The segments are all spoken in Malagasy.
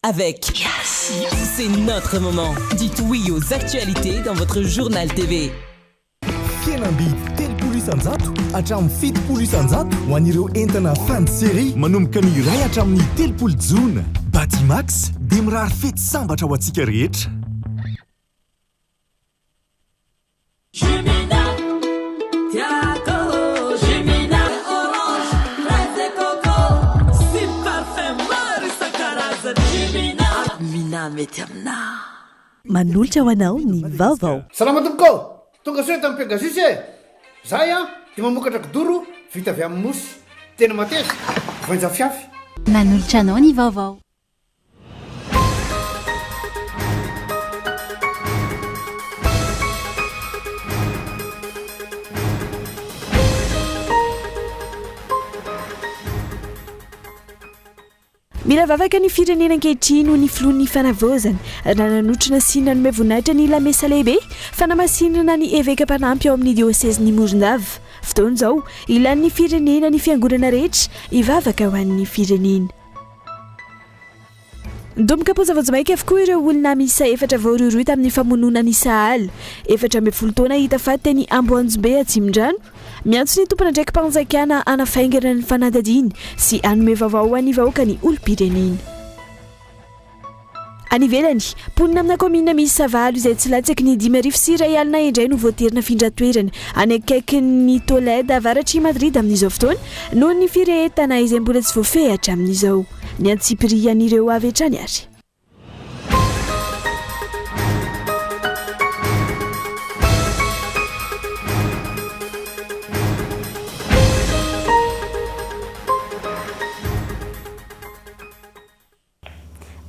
avec yes. C'est notre moment. Dites oui aux actualités dans votre journal TV. Fianambidy telopolo isanjato hatramin'ny fitopolo isanjato ho an'ireo entana fanty série manomboka ny iray hatramin'ny telopolo jona. Batimax dia mirary fety sambatra ho antsika rehetra. Mety amina manolotra ho anao ny vaovao. Salama tompoko, tonga soe tamin'ny Pegasus e. Zahay dia mamokatra kidoro vita avy amin'ny mosy. Tena mateza, voanja fiafy. Manolotra anao ny vaovao. Mila vavaka ny firenena ankehitriny ho ny filohan'ny fanavozana raha nanotrana sina nome voninahitra ny lamesa lehibe fanamasinana ny eveka mpanampy ao amin'ny diosezeny Morondava. Fotoana izao ilan'ny firenena ny fiangonana rehetra hivavaka ho an'ny firenena. Ndomboka pozavojamaika avokoa ireo olona misa 4 voaroiroy tamin'ny famonona ny sahala. 14 taona hita faty teny Amboanjombe Atsimondrano. Miantso ny tompona ndraiky mpanjakana anafaingana ny fanadadiana sy anome vaovao any vahoaka ny olom-pirenena. Any ivelany, ponina amina komina misy Savalo izay tsy latsaky ny 5 sy 2 alina indray no voaterina findratoerana any akaiky ny Toleda avaratry Madrid amin'izao fotoana noho ny firehetana izay mbola tsy voafehatra amin'izao. Ny antsipiri an'ireo avy hatrany ary.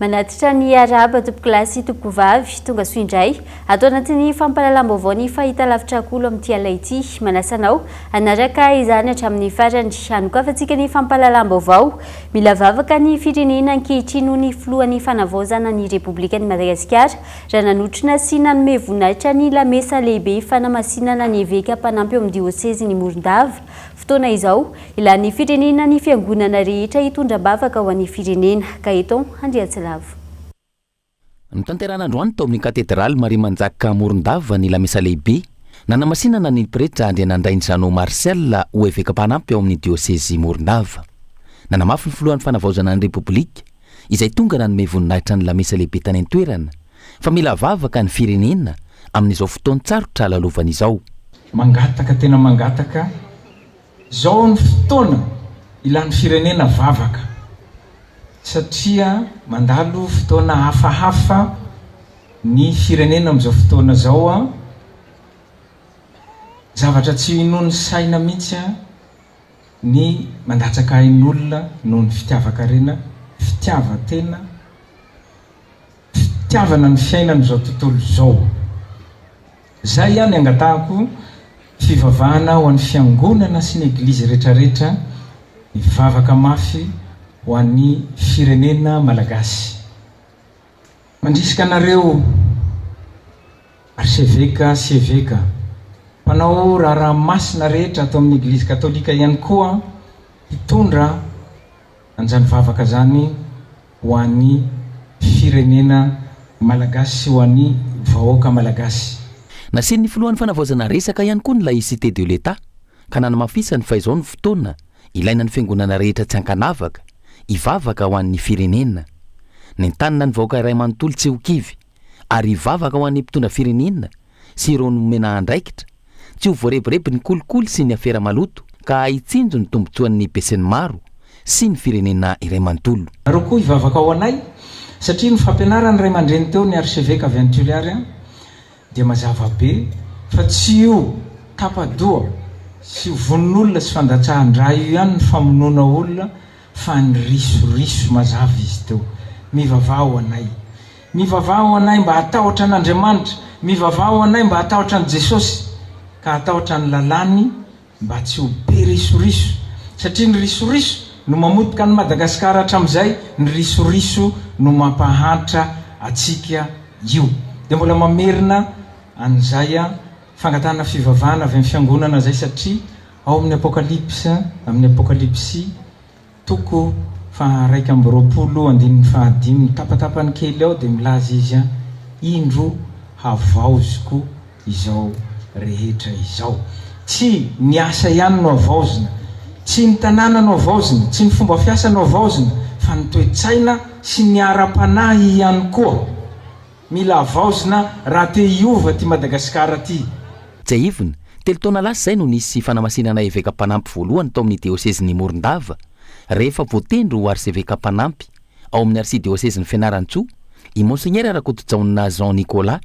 Manatitra ny araba tompokilasy tompovavy tonga soindray atao anatin'ny fampahalalam-baovao ny fahita lavitra kolo amin'ity alaity manasanao anaraka izany hatramin'ny farany anokafantsika ny fampahalalam-baovao mila vavaka ny firenena ankehitriny noho ny filohan'ny fanavaozana ny Repoblikan'i Madagasikara raha nanotrona sy nanome voninahitra ny lamesa lehibe fanamasinana ny eveka mpanampy ao amin'ny diosezeny Morondava. Fotoana izao ilan'ny firenena ny fiangonana rehetra hitondra-bavaka ho an'ny firenena ka eto Andriantsilavo. Ny tanteran'androany tao amin'ny katedraly Maria Manjaka Morondava ny lamesa lehibe nanamasinana ny pretra Andrianandrainy Jeannot Marcel ho eveka mpanampy ao amin'ny dioseze Morondava. Nanamafy ny filohan'ny fanavaozana ny Repoblika izay tonga nanome voninahitra ny lamesa lehibe tany an-toerana fa mila vavaka ny firenena amin'izao fotoana tsarotra lalovan'izao. Mangataka tena mangataka zao ny fotoana ilan'ny firenena vavaka satria mandalo fotoana hafahafa ny firenena amin'izao fotoana zao zavatra tsy inony saina mihitsy ny mandatsaka ain'olona noho ny fitiavakarena fitiavatena fitiavana ny fiainana zao tontolo zao. Zay ihany angatahako fivavahana ho an'ny fiangonana sy ny eglizy rehetrarehetra mivavaka mafy ho an'ny firenena malagasy. Mandrisika anareo arseveka sy eveka mpanao raha masina rehetra atao amin'ny eglizy katolika ihany koa hitondra anjany vavaka zany ho an'ny firenena malagasy sy ho an'ny vahoaka malagasy. Nasiany filohan'ny fanavaozana resaka ihany koa ny laïcité de l'État ka nanamafisany fa izao ny fotoana ilaina ny fiangonana rehetra tsy ankanavaka hivavaka ho an'ny firenena. Nentanina ny vahoaka iray manontolo tsy ho kivy ary hivavaka ho an'ny mpitondra firenena sy ireo nomena andraikitra tsy ho voareboreby ny kolikoly sy ny afera maloto ka hitsinjo ny tombotsoan'ny beseny maro sy ny firenena iray manontolo. Nareo koa hivavaka ao anay satria ny fampianarany ray aman-dreny teo ny arseveka avy any Toliary dia mazava be fa tsy io tapadoa sy vonin'olona sy fandatsahan-dra io ihany ny famonoana olona fa ny risoriso mazava izy teo. Mivavaha ao anay, mivavaha ao anay mba hatahotra an'Andriamanitra, mivavaha ao anay mba hatahotra an' Jesosy ka hatahotra ny lalàny mba tsy ho be risoriso satria ny risoriso no mamotika ny Madagasikara hatramin'izay, ny risoriso no mampahantra atsika io. Dia mbola mamerina an'izay fangatana fivavahana avy amin'ny fiangonana zay satria ao amin'ny apokalypsa, amin'ny apokalypsy toko fa raika ambyroapolo andininy fahadimy tapatapany kely ao dia milaza izy a indro havaoziko izao rehetra izao. Tsy ny asa ihany no avaozina, tsy ny tanàna no avaozina, tsy ny fomba fiasa no avaozina, fa ny toe-tsaina sy ny ara-panahy ihany koa mila avaozina raha te hiova ty Madagasikara ty. Tsy aivony, telo taona lasa izay no nisy fanamasinana evekam-panampy voalohany tao amin'ny dioseziny Morondava rehefa voatendry ho archevêque-mpanampy ao amin'ny archidiocèse-ny Fianaratsoa i Monseigneur Rakotojaonina Jean Nicolas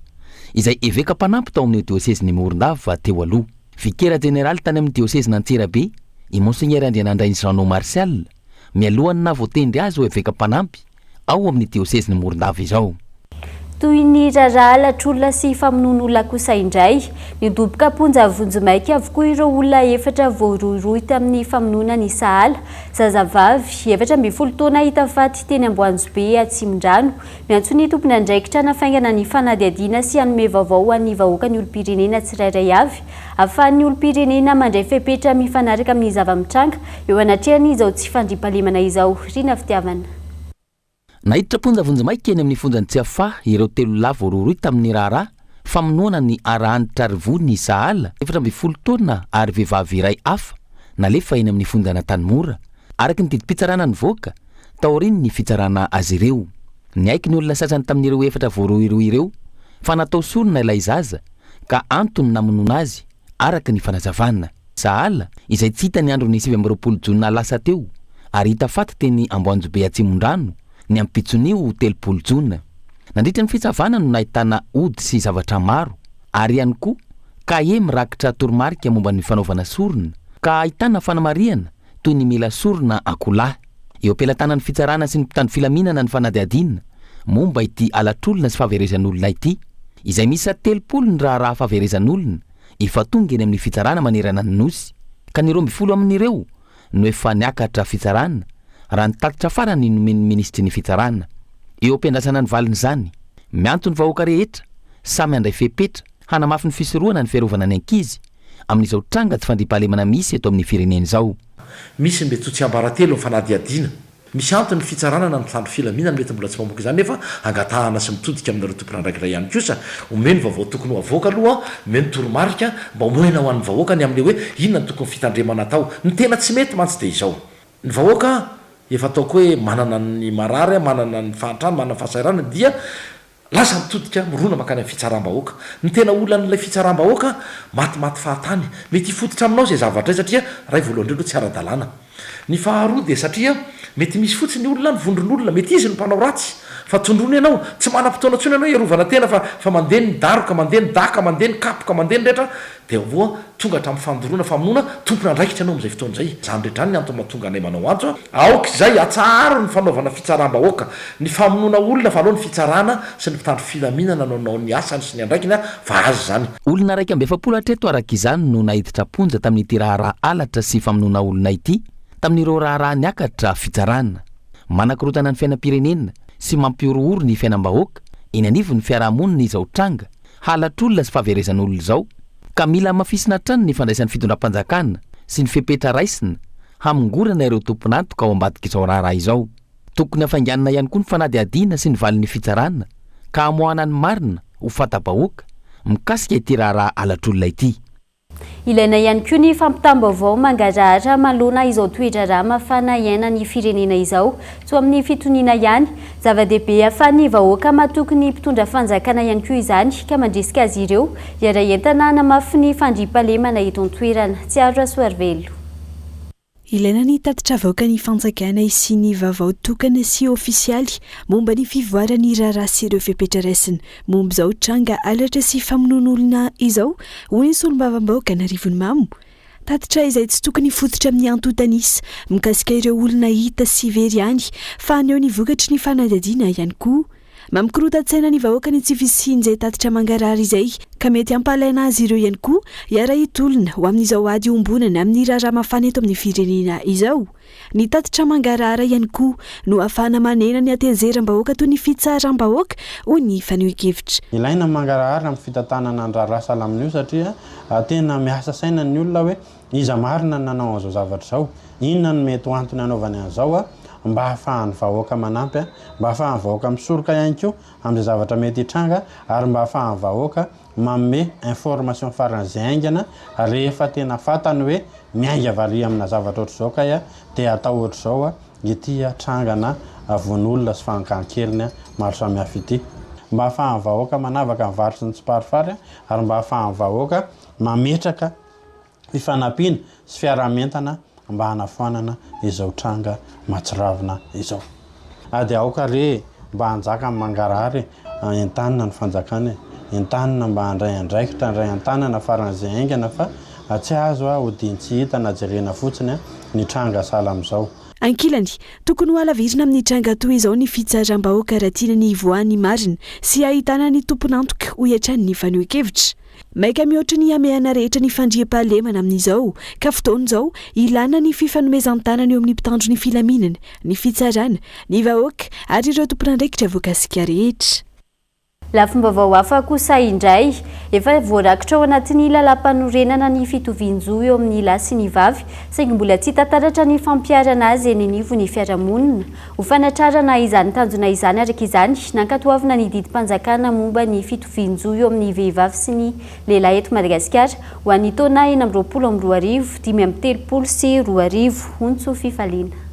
izay evêque-mpanampy tao amin'ny diocèse-ny Morondava teo aloha. Vicaire général tany amin'ny diocèse-ny Antsirabe i Monseigneur Andrianandrainy Jean Martial mialohany na voatendry azy ho evêque-mpanampy ao amin'ny diocèse-ny Morondava izao. Toy ny raharaha latr'olona sy famonoan'olona kosa indray nidoboka ponja vonjimaiky avokoa ireo olona efatra voaroiroy tamin'ny famonoana ny sahala zazavavy 12 taona hita faty teny Amboanjobe Atsimondrano miantso ny tompony andraikitra nafaingana ny fanadihadiana sy hanome vaovao ho an'ny vahoaka ny olom-pirenena tsirairay avy ahafahan'ny olom-pirenena mandray fepetra mifanaraka amin'ny zava-mitranga eo anatrehany izao tsy fandriampahalemana izao. Rina Fitiavana. Nahiditra ponja vonjimaiky eny amin'ny fonjany Tsiafa ireo telo lahy voaroiroy tamin'ny raharaha famonoana ny Arahanitra Arivo ny sahala 12 taona ary vehivavy iray hafa nalefa eny amin'ny fonjana Tanimora araky ny didi-pitsarana ny voaka taoriny ny fitsarana azy ireo. Ny aiky ny olona sasany tamin'ireo efatra voaroiroy ireo fa natao sorona ilay zaza ka antony namonoana azy araky ny fanazavana. Sahala izay tsy hita ny andron'ny 20 Jona lasa teo ary hita faty teny Amboanjobe Atsimondrano ny ampitsonio 30 Jona. Nandritra ny fitsavana no nahitana ody sy zavatra maro ary ihany koa kahe mirakitra toromarika momba ny fanaovana sorona ka ahitana fanamariana toy ny mila sorona akola. Eo ampelantanan'ny fitsarana sy ny mpitandro filaminana ny fanadihadiana momba ity alatr'olona sy fahaverezan'olona ity izay misy 30 ny raharaha fahaverezan'olona efa tonga eny amin'ny fitsarana manerana ny nosy ka ny 20 amin'ireo no efa niakatra fitsarana raha nitatitra farany nomen'ny ministry ny fitsarana. Eo ampiandrasana ny valiny zany mianto ny vahoaka rehetra samy andray fepetra hanamafy ny fisorohana ny fiarovana ny ankizy amin'izao tranga tsy fandriampahalemana misy eto amin'ny firenena izao. Misy mety tsy ambaratelo ny fanadihadiana misy antony ny fitsarana na mitandro filaminana mety mbola tsy mamoaka izany nefa angatahana sy mitodika amin'ireo tompona andraikiray ihany kosa omeny vaovao tokony ho avoaka aloha omeny toromarika mba omena ho an'ny vahoaka ny amin'le hoe inona ny tokony fitandremana atao. Ny tena tsy mety mantsy dia izao ny vahoaka efa ataoko hoe manana ny marary manana ny fahantrano manana ny fahasairana dia lasa mitodika mirona makany amin'ny fitsaram-bahoaka. Ny tena olona n'ilay fitsaram-bahoaka matimaty fahatany mety hifototra aminao izay zavatra satria ray voalohany indrindra tsy ara-dalàna. Ny faharoa dia satria mety misy fotsiny olona ny vondron'olona mety izy ny mpanao ratsy fa tondrony ianao tsy manam-potoana tsony ianao iarovana tena fa mandeha ny daroka mandeha ny daka mandeha ny kapoka mandeha ny rehetra dia voa tonga hatramin'ny fandoroana famonoana tompona andraikitra ianao amin'izay fotoana izay. Zany rehetra ny antony mahatonga anay manao antso aoka izay atsaro ny fanaovana fitsaram-bahoaka ny famonoana olona fa aloha ny fitsarana sy ny mpitandro filaminana nanao ny asany sy ny andraikiny fa azy zany. Olona raiky amby 70 hatreto araka izany no nahiditra ponja tamin'ity raharaha alatra sy famonoana olona ity tamin'ireo raharaha niakatra fitsarana manakorotana ny fiainam-pirenena sy mampiorooro ny fiainam-bahoaka eny anivony fiarahamonina izao tranga halatr'olona sy fahaverezan'olona izao ka mila mafisina trano ny fandraisan'ny fitondram-panjakana sy ny fepetra raisina hamongorana ireo tomponantoka ao ambadika izao raharaha izao. Tokony hafainganana ihany koa ny fanadihadiana sy ny valin'ny fitsarana ka hamoahana ny marina ho fata-bahoaka mikasika ity raharaha alatr'olona ity. Ilaina ihany koa ny fampitam-baovao mangarahara manoloana izao toedrarah mafana iainan'ny firenena izao so amin'ny fitoniana ihany zava-dehibe ahafahan'ny vahoaka matoky ny mpitondra fanjakana ihany koa izany ka mandrisika azy ireo iara entana namafy ny fandriampahalemana eto an-toerana. Tsiaro Asoarvelo. Ilaina ny tatitra vahoaka ny fanjakana sy ny vaovao tokana sy ofisialy momba ny fivoarany raharaha sy ireo fepetra raisina momba izao tranga alatra sy famonoan'olona izao hoy ny solombavam-bahoaka narivony mamo. Tatitra izay tsy tokony fototra amin'ny antotanisa mikasika ireo olona hita sy very ihany fa aneo ny vokatry ny fanadihadiana ihany koa. Mamikorotan-tsaina ny vahoaka ny tsy fisian'izay tatitra mangarahara izay ka mety hampalaina azy ireo ihany koa hiara hitolona ho amin'izao ady ombonana amin'ny raharaha mafana eto amin'ny firenena izao. Ny tatitra mangarahara ihany koa no ahafahana manena ny atezeram-bahoaka toy ny fitsaram-bahoaka hoy ny fanehoan-kevitra. Ilaina mangarahara amin'ny fitantanana ny raharaha sahala amin'io satria tena miasa saina ny olona hoe iza marina nanao an'izao zavatra izao, inona no mety ho antony anaovany an'izao mba hahafahany vahoaka manampy mba hahafahany vahoaka misoroka ihany ko amin'izay zavatra mety hitranga ary mba hahafahany vahoaka manome information faran'izay aingana rehefa tena fatany hoe miainga vary amina zavatra ohatr' zao ka dia atao ohatr' zao ity trangana von'olona sy fankakeliny maro samihafa ity mba hahafahany vahoaka manavaka mivarotsy ny tsiparifary ary mba hahafahany vahoaka mametraka fifanampiana sy fiaramentana mba hanafoanana izao tranga matsiravina izao dia aoka re mba hanjaka amin'ny mangarahary entanina ny fanjakany entanina mba handray andraikitra ndray an-tanana faran'izay aingana fa tsy azo hodiny tsy hita na jerena fotsiny ny tranga sala amin'izao ankilany tokony ho alavirina amin'ny tranga toy izao ny fitsaram-bahoaka raha tiana ny voan'ny marina sy ahitana ny tomponantoka ho iatrany ny fanehoan-kevitra maika mihoatra ny ameana rehetra ny fandriam-pahalemana amin'izao ka fotoan'izao ilana ny fifanomezan-tanana eo amin'ny mpitandro ny filaminana ny fitsarana ny vahoaka ary ireo tomponandraikitra voakasika rehetra lafombaovao hafa kosa indray efa voarakitra ao anatin'ny lalam-panorenana ny fitovian-jo eo amin'ny lahy sy ny vavy saingy mbola tsy tantaratra ny fampiarana azy eny anivo ny fiarahamonina ho fanatrarana izany tanjona izany araka izany nankatoavina ny didim-panjakana momba ny fitovian-jo eo amin'ny vehivavy sy ny lehilahy eto Madagasikara ho an'ny taona 2024 sy 2024 ontso fifaliana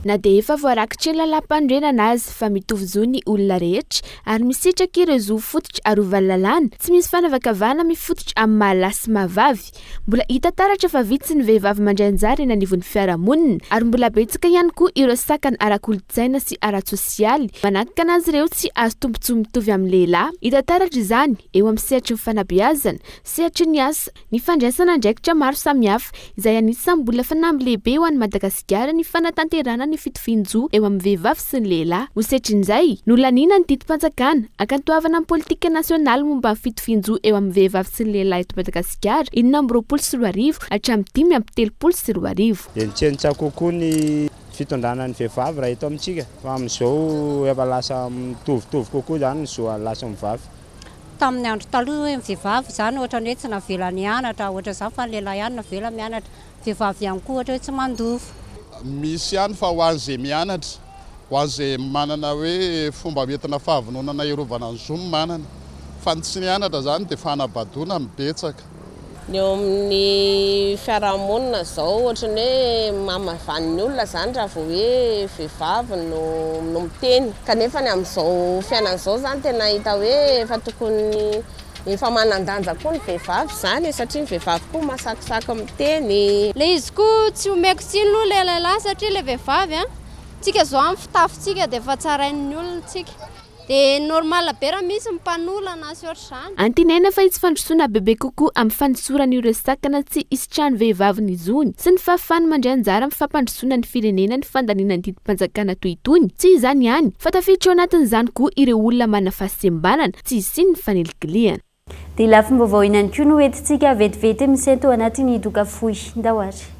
na dia efa voarakitra ny lalam-panorenana azy fa mitovy zo ny olona rehetra ary misitraka ireo zo fototra arovalalàna tsy misy fanavakavana mifototra amin'ny mahalahy sy mahavavy mbola hita taratra fa vitsy ny vehivavy mandray anjara eny anivon'ny fiarahamonina ary mbola betsaka ihany koa ireo sakany ara-kolontsaina sy ara-tsosialy manakaka anazy ireo tsy azo tombontsoa mitovy amin'ny lehilahy hita taratra izany eo amin'ny sehatry ny fanabeazana sehatry ny asa ny fandraisana andraikitra maro samihafa izay anisany mbola fanamby lehibe ho an'ny Madagasikara ny fanatanterana ny fitovian-jo eo amin'ny vehivavy sy ny lehilahy ho setrin'izay nolanina ny didim-panjakana akantoavana amin'ny politika nasionaly momba ny fitovian-jo eo amin'ny vehivavy sy ny lehilahy eto Madagasikara 2024 hatramin'ny 2030 entsentsaka kokoa ny fitondrana ny vehivavy raha eto amintsika fa amin'izao efa lasa mitovitovy kokoa zany zo lasa mivavy tamin'ny andro taloha hoe vehivavy zany ohatra ny hoe tsy navela nianatra ohatra zany fa ny lehilahy ihany navela mianatra vehivavy ihany koa ohatra hoe tsy mandova misy ihany fa ho an'izay mianatra ho an'izay manana hoe fomba entina fahavononana iarovana ny zomy manana fa ny tsy nianatra zany dia fanabadona mibetsaka ny eo amin'ny fiarahamonina zao ohatra ny hoe mamavan'ny olona zany raha vao hoe vehivavy no miteny kanefa ny amin'izao fiainan'izao zany tena hita hoe efa tokony efa manan-danja koa ny vehivavy zany satria ny vehivavy koa masakisaka miteny le izy koa tsy omeko tsiny aloha le lehilahy satria le vehivavy tsika zao amin'ny fitafintsika dia efa tsarain'ny olona tsika dia normal be raha misy mpanolana sy ohatr'izany antinaina fa izy fandrosoana bebe kokoa amin'ny fandrosorana ireo sakana tsy isitrany vehivavy ny zony sy ny fahafahany mandray anjara amin'ny fampandrosoana ny firenena ny fandaniana ny didim-panjakana toy itony tsy izany ihany fa tafiditra ao anatin'izany koa ireo olona manana fahasembanana tsy isiny ny fanelikiliana dia lafombaovao ihany koa no entintsika vetivety misento anatin'ny doka fohy ndahoary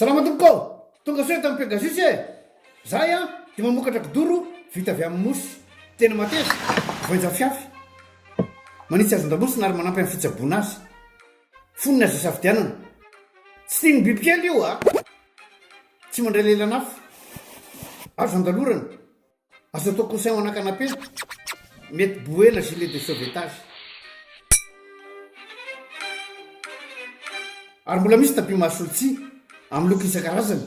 salama tompoko tonga soe tamin'ny Pegasus zahay dia mamokatra kidoro vita avy amin'ny mosy tena mateza voenja fiafy manitsy azon-damosina ary manampy amin'ny fitsaboana azy fonina azy safidianana tsy tiany bibikely io tsy mandray lelanafo azo andalorana azo atao conseil manakanapena mety boela gilet de sauvetage ary mbola misy tapi mahasolotsi amin'ny loko isan-karazany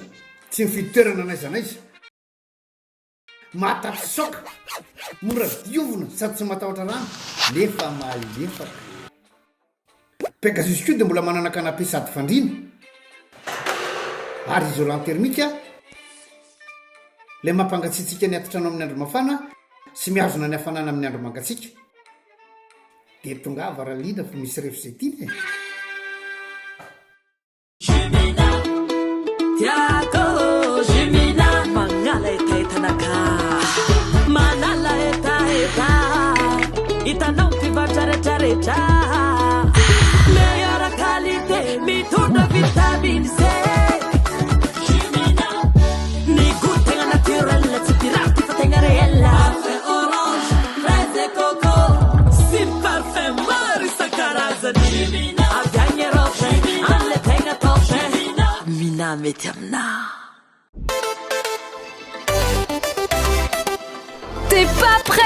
tsy mifidy toerana n'aiza n'aiza mahatapy soka mora diovina sady tsy matahotra rano nefa malefaka Pegasus koa dia mbola manana kanape sady fandrina ary isolant termika ilay mampangatsiatsika ny atitrano amin'ny andro mafana sy mihazona ny hafanana amin'ny andro mangatsika dia tonga varaliana fa misy refizety Tiago Jimina mangala etaetanaka manala etaeta itanao mpivatraretraretra meilleure qualité mitondra vitamine C Jimina ni mety amina. T'es pas prêt?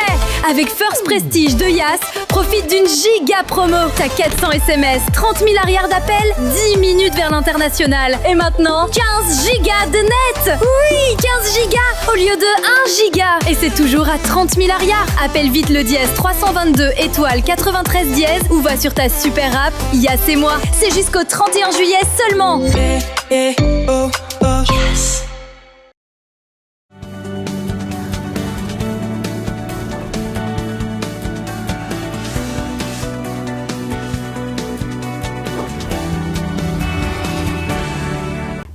Avec First Prestige de Yas, profite d'une giga promo. T'as 400 SMS, 30 000 arrières d'appel, 10 minutes vers l'international. Et maintenant, 15 gigas de net. Oui, 15 gigas au lieu de 1 giga. Et c'est toujours à 30 000 arrières. Appelle vite le dièse 322 étoile 93 dièse ou va sur ta super app Yas et moi. C'est jusqu'au 31 juillet seulement. Yes.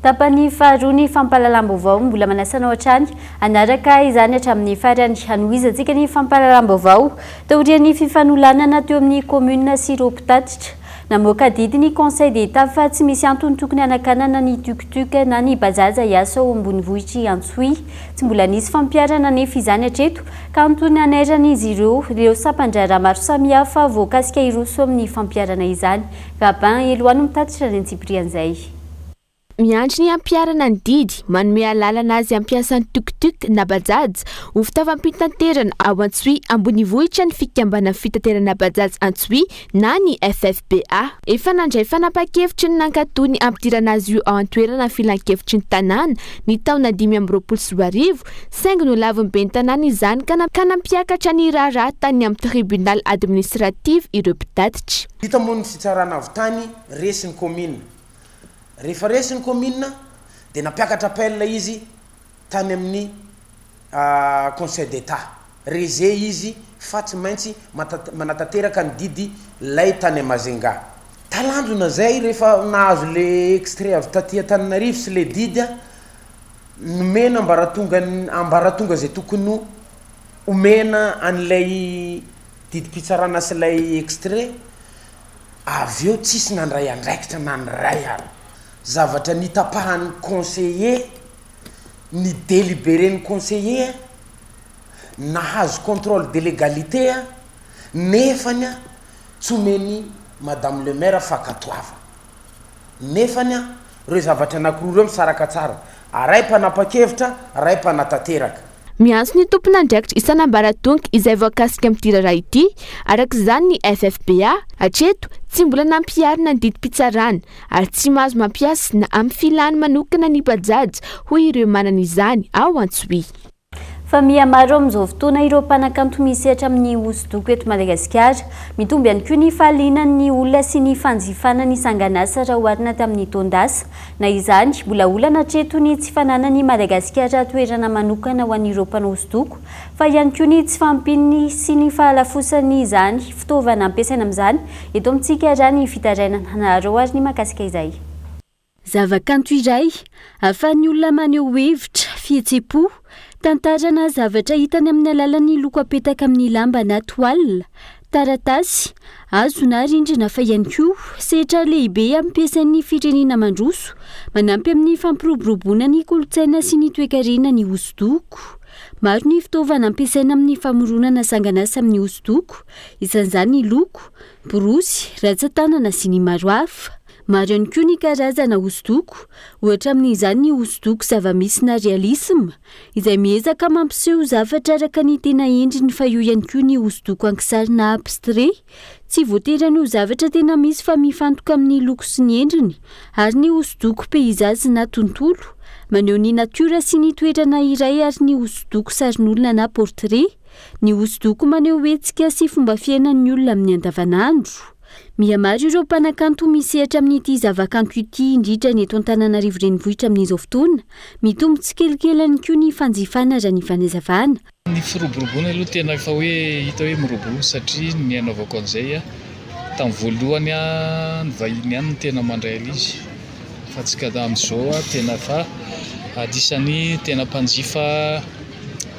Tapany faharoa fampahalalam-baovao mbola manasanao hatrany anaraka izany hatramin'ny farany hanoizatsika ny fampahalalam-baovao taorian'ny fifanolanana teo amin'ny commune Siroptatitra namoaka didiny conseil d'état fa tsy misy antony tokony anakanana ny tukutuka na ny bajaja hiasa ao ambony vohitry Antsohihy tsy mbola nisy fampiarana nefa izany hatreto ka antony anairan'izy ireo sampandra maro samihafa voakasika iroso amin'ny fampiarana izany Gabin Eloano mitatitra ny Tsiprian'izay. Miandry ny ampiarana ny didy manome alalana azy ampiasan'ny tuk-tuk na bajaj ho fitaovam-pitaterana ao Antsohihy ambony vohitra ny fikambana fitaterana bajaj Antsohihy na ny FFBA. Efa nandray fanapa-kevitry ny nankatony ampidirana azy io ao an-toerana filan-kevitry ny tanàna ny taona 2024 saingy no laviny be ny tanàna izany ka nampiakatra ny raharaha tany amin'ny tribunal administratif ireo mpitatitra. Hita moa ny fitsarana avy tany resin'ny commune. Rehefa resin'ny commune dia nampiakatra appel izy tany amin'ny conseil d'état reze izy fa tsy maintsy manatanteraka ny didy lay tany Mazenga. Talandrona zay rehefa nahazo le extrait avy taty Antananarivo sy le didy nomena ambaratonga zay tokony omena an'ilay didim-pitsarana sy lay extrait avy eo tsisy nandray andraikitra na nyray ary zavatra ny tapahan'ny conseiller ny délibéré ny conseiller nahazo contrôle de légalité nefany tsy omeny madame le maire fakatoava nefany reo zavatra anankiroa reo misaraka tsara aray mpanapa-kevitra aray mpanatateraka. Miantso ny tompona andraikitra isan'ambaratonga izay voakasika amin'ny tiraraha ity araka izany ny FFBA hatreto tsy mbola nampiarina ny didim-pitsarana ary tsy mahazo mampiasa na amin'ny filany manokana ny bajaj hoy ireo manana izany ao Antsohihy. Famia maro amin'izao fotoana ireo mpanakanto misy hatramin'ny hosodoko eto Madagasikara mitomby ihany koa ny fahalinan'ny olona sy ny fanjifana ny sanganasa raha oharina tamin'ny taondasa na izany mbola olana hatreto ny tsy fananany Madagasikara toerana manokana ho an'ireo mpanao hosodoko fa ihany koa ny tsy fampiny sy ny fahalafosany izany fitaovana ampiasaina amin'izany eto amintsika raha ny fitarainana nareo ary ny makasika izay. Zavakanto iray ahafahan'ny olona maneho hevitra fihetseham-po tantarana zavatra hitany amin'ny alalan'ny loko apetaka amin'ny lamba na toile, taratasy, hazo na rindrina fa ihany koa sehatra lehibe ampiasain'ny firenena mandroso manampy amin'ny fampiroboroboana ny kolontsaina sy ny toe-karena ny hosodoko. Maro ny fitaovana ampiasaina amin'ny famoronana sanganasa amin'ny hosodoko, isan'izany ny loko, borosy, ratsan-tanana sy ny maro hafa. Maro ihany koa ny karazana hosodoko, ohatra amin'izany ny hosodoko zava-misy na realisme, izay miezaka mampiseho zavatra araka ny tena endriny fa io ihany koa ny hosodoko ankisary na abstrait, tsy voatery ho zavatra tena misy fa mifantoka amin'ny loko sy ny endriny, ary ny hosodoko peizazy na tontolo, maneho ny natiora sy ny toerana iray ary ny hosodoko sarin'olona na portrait, ny hosodoko maneho hetsika sy fomba fiainan'ny olona amin'ny andavanandro. Mihamaro ireo mpanakanto misehatra amin'ity zavakanto ity indrindra ny eto Antananarivo renivohitra amin'izao fotoana, mitombo tsikelikely koa ny fanjifana raha ny fanazavana. Ny firoboroboana aloha tena efa hoe hita hoe miroborobo satria ny anaovako an'izay tamin'ny voalohany ny vahiny ihany tena mandray izy fa tsika amin'izao tena fa adisan'ny tena mpanjifa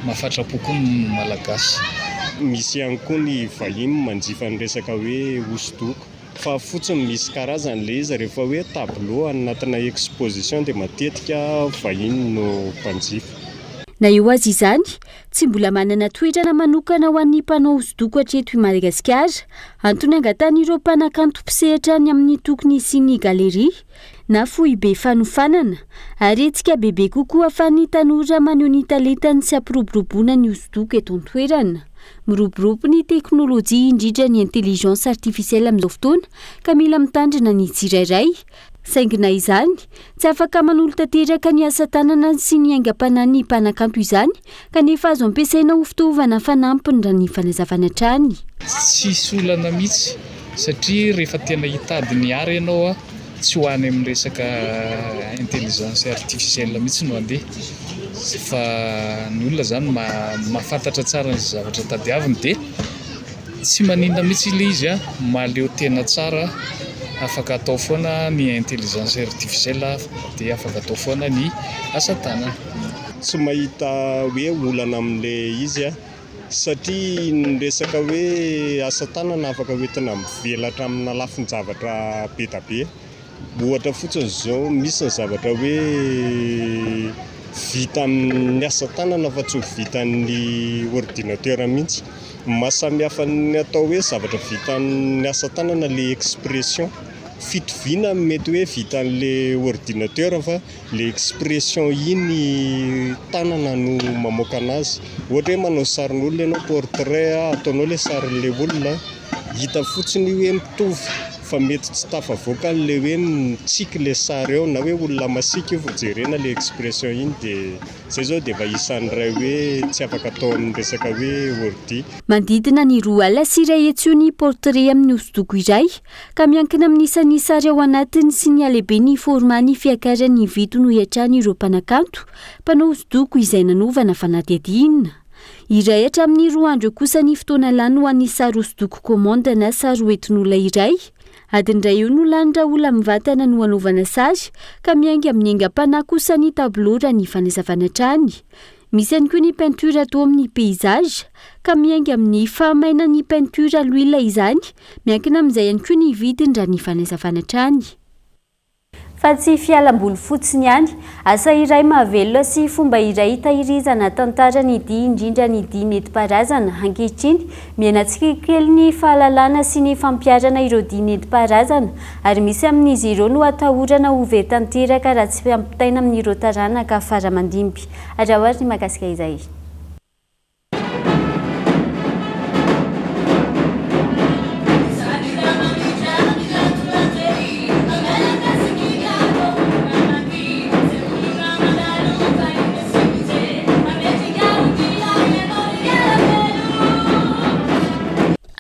mahafatrapo koa ny malagasy. Misy ihany koa ny vahiny manjifa ny resaka hoe hosodoko fa fotsiny misy karazany le izy rehefa hoe tableau anatina exposition dia matetika vahiny no mpanjifa. na eo azy izany tsy mbola manana toetrana manokana ho an'ny mpanao hosodoko hatreto i Madagasikara antony angatany ireo mpanakanto mpisehatra ny amin'ny tokony sy ny galeria na fohy be fanofanana ary etsika bebe kokoa ahafahan'ny tanora maneho ny talentany sy ampiroboroboana ny hosodoko eto an-toerana. Miroborobo ny teknôlôjia indrindra ny intelligence artificielle amin'izao fotoana ka mila mitandrina ny tsirairay. Saingina izany tsy afaka manolo tanteraka ny asa tanana sy ny aingam-panahy ny mpanakanto izany kanefa azo ampiasaina ho fitaovana fanampiny raha ny fanazavana trany. Tsisy olana mihitsy satria rehefa tena hitady ny ary ianao tsy ho any amin'ny resaka intelligence artificielle mihitsy no andeha fa ny olona zany mahafantatra tsara ny zavatra tadiaviny dia tsy maninona mihitsy ilay izy mahaleo tena tsara. Afaka atao foana ny intelligence artificielle dia afaka atao foana ny asa tanana. Tsy mahita hoe olana amin'ilay izy satria ny resaka hoe asa tanana afaka hoentina mivelatra amina lafiny zavatra be da be. Ohatra fotsiny zao misy ny zavatra hoe vita amin'ny asa tanana fa tsy vita amin'ny ordinateur mihitsy. Mahasamihafa ny atao hoe zavatra vita amin'ny asa tanana le expression fitoviana mety hoe vita an'le ordinateur fa le expression iny tanana no mamoaka anazy. Ohatra hoe manao sarin'olona ianao portrait ataonao le sarin'le olona hita fotsiny hoe mitovy fa mety tsy tafavoaka le hoe mitsiky le sary eo na hoe olona masika io vao jerena le expression iny dia zay zao dia efa isan'ny ray hoe tsy afaka atao amin'ny resaka hoe ordi. Mandidina ny roa alina sy iray hetsy ny portrait amin'ny hosodoko iray ka miankina amin'ny isan'ny sary ao anatiny sy ny alehibe ny formany fiakarany vito no hiatrany ireo mpanakanto mpanao hosodoko izay nanovana fanadihadihana. Iray hatramin'ny 2 andro kosa ny fotoana lany ho an'ny sary hosodoko commande na sary hoentin'olona iray. Adin'indray eo no lany raha olona mivatana no hanaovana sary ka miainga amin'ny aingam-panahy kosa ny tableau raha ny fanazavana trany. Misy ihany koa ny peinture atao amin'ny paysage ka miainga amin'ny fahamaina ny peinture l'huile izany miankina amin'izay ihany koa ny vidiny raha ny fanazavana trany. Fa tsy fialam-boly fotsiny ihany, asa iray mahavelona sy fomba iray hitahirizana tantara ny dihy indrindra ny dihy nentim-paharazana ankehitriny miainantsika kely ny fahalalana sy ny fampiarana ireo dihy nentim-paharazana ary misy amin'izy ireo no atahorana ho vetanteraka raha tsy ampitaina amin'ireo taranaka faramandimby. Adrahoary ny mahakasika izay.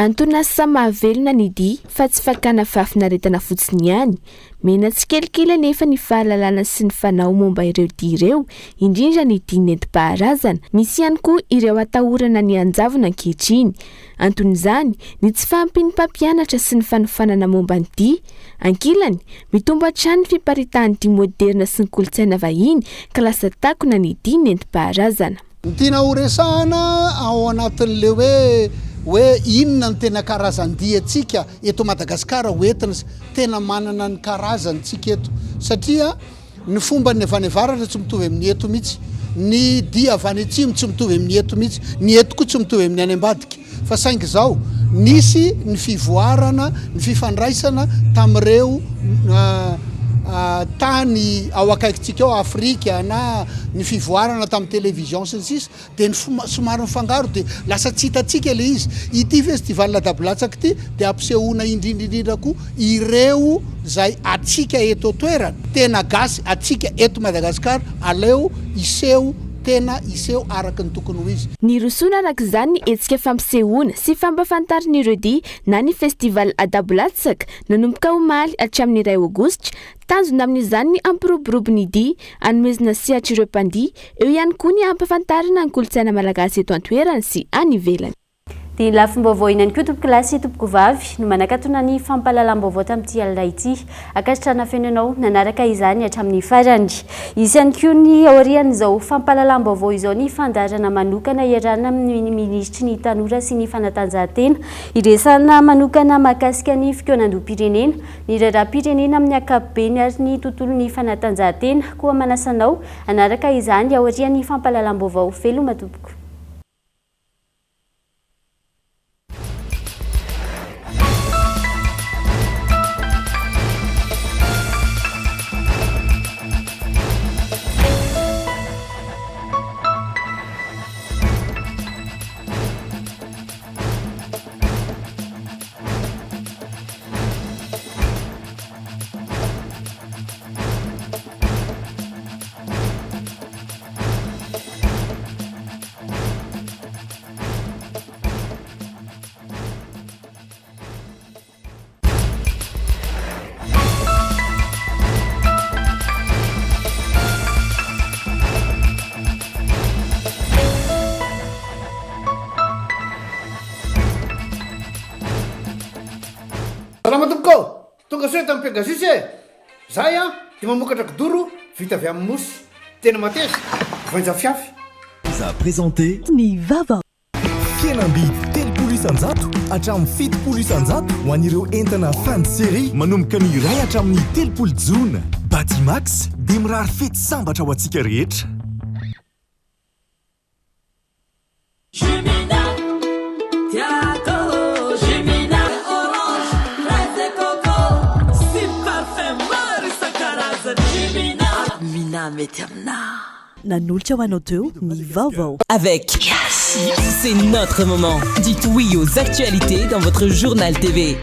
Antony asa mahavelona ny dihy fa tsy fakana fafinaretana fotsiny ihany. Mena tsikelikely nefa ny fahalalana sy ny fanao momba ireo dihy ireo, indrindra ny dihy nentim-paharazana. Misy ihany koa ireo atahorana ny anjavona ankehitriny. Anton'izany, ny tsy fahampian'ny mpampianatra sy ny fanofanana momba ny dihy. Ankilany, mitombo hatrany ny fiparitahan'ny dihy moderna sy ny kolontsaina vahiny ka lasa takona ny dihy nentim-paharazana. Ny tiana horesahana ao anatin'le hoe inona ny tena karazan-dihy atsika eto Madagasikara hoentina tena manana ny karazantsika eto satria ny fomba ny avy any avaratra tsy mitovy amin'ny eto mihitsy, ny dihy avy any atsimo tsy mitovy amin'ny eto mihitsy, ny eto koa tsy mitovy amin'ny any ambadika fa saingy zao nisy ny fivoarana ny fifandraisana tamin'ireo tany ao akaikintsika ao Afrika na ny fivoarana tamin'ny télévision sy ny sisa dia ny somary mifangaro dia lasa tsy hitatsika le izy. Ity festival dabolatsaka ity dia ampisehoana indrindrindrindra koa ireo zay atsika eto toerana tena gasy atsika eto Madagasikara aleo iseho tena iseho araka ny tokony ho izy. Ny rosoana araka izany etsika fampisehoana sy fampafantarana ireo dihy na ny festival dabolatsaka nanomboka omaly hatramin'ny 2 aogositra tanjona amin'izany ny ampiroborobo ny dihy anomezana sehatra ireo mpandihy eo ihany koa ny ampafantarana ny kolontsaina malagasy eto an-toerana sy any ivelany. dia lafim-baovao inany koa tompoko lasy tompoko vavy no manakatona ny fampahalalam-baovao tamin'ity alina ity akasitrana fenanao nanaraka izany hatramin'ny farany. Izy ihany koa ny aorian'izao fampahalalam-baovao izao ny fandarana manokana iarana amin'ny ministry ny tanora sy ny fanatanjahantena iresana manokana mahakasika ny fikonan-doha-pirenena ny raharaham-pirenena amin'ny ankapobeny ary ny tontolon'ny fanatanjahantena koa manasanao anaraka izany aorian'ny fampahalalam-baovao veloma tompoko. Salama tompoko, tonga soa tamin'ny Pegasus e. Zahay dia mamokatra kidoro vita avy amin'ny mosy. Tena mateza, voanja fiafy. Za présenté ny vava. Fihenam-bidy 3 isanjato hatramin'ny 7 isanjato ho an'ireo entana fin de série manomboka ny iray hatramin'ny 3 jona. Batimax dia mirary fety sambatra ho antsika rehetra. Nanolotra ho anao teo ny vaovao. Avec Yes, c'est notre moment. Dites oui aux actualités dans votre journal TV.